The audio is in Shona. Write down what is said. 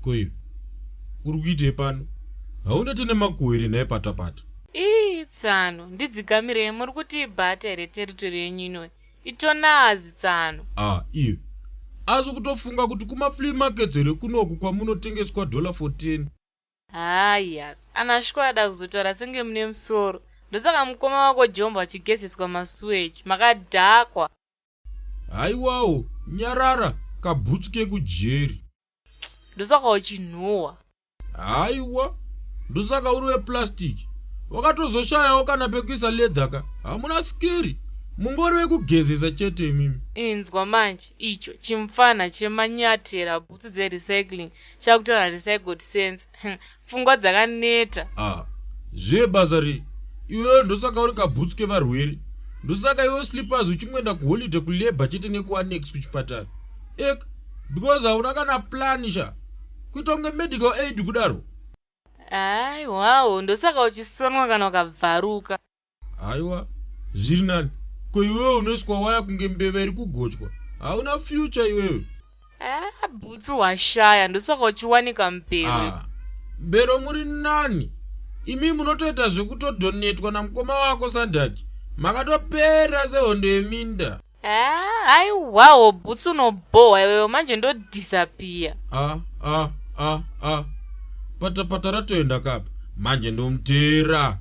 Koyo, uri kuite pano? Haunati nemakuwiri naye patapata. Tsano, ndidzigamirei muri kuti ibhata here teritori yenyu inoi. Itonazi Tsano. Iyo. Asi kutofunga kuti kuma-flea markets here kunoku kwamunotengeswa $14. Yes, anashwada kuzotaura senge mune musoro. Ndosaka mukoma wako Jomba achigezeswa masuweji, makadhakwa. Haiwawo, nyarara, kabhutsu kekujeri. Ndosaka uchinhuwa. Haiwa, ndosaka uri weplastiki. Wakatozoshayawo kana pekuisa ledhaka. Hamuna skiri. Mungori wekugezesa chete mimi. Inzwa manje, icho chimfana chemanyatera bhutsu dzerecycling chakutaura recycled sense. Pfungwa dzakaneta. Zvebasa rei. Iwewe ndosaka uri kabhutsu kevarwere. Ndosaka iwe slippers uchingoenda kuholiday kulabor chete nekuannex kuchipatara. Because hauna kana planisha. Kuita kunge medical aid kudaro. Wow, ndosaka uchisonwa kana ukabvaruka. Aiwa, zviri nani. Ko iwewe unoiswa waya kunge mbeva iri kugochwa. Hauna future iwewe. Bhutsu washaya, ndosaka uchiwanika mbero. Mbero muri nani? Imi munotoita zvekutodonetwa namukoma wako Sandaki. Makatopera sehondo yeminda. Aiwawo, bhutsu unobohwa iwewe manje ndodisappear. Patapata ratoenda kapa. Manje ndomutera.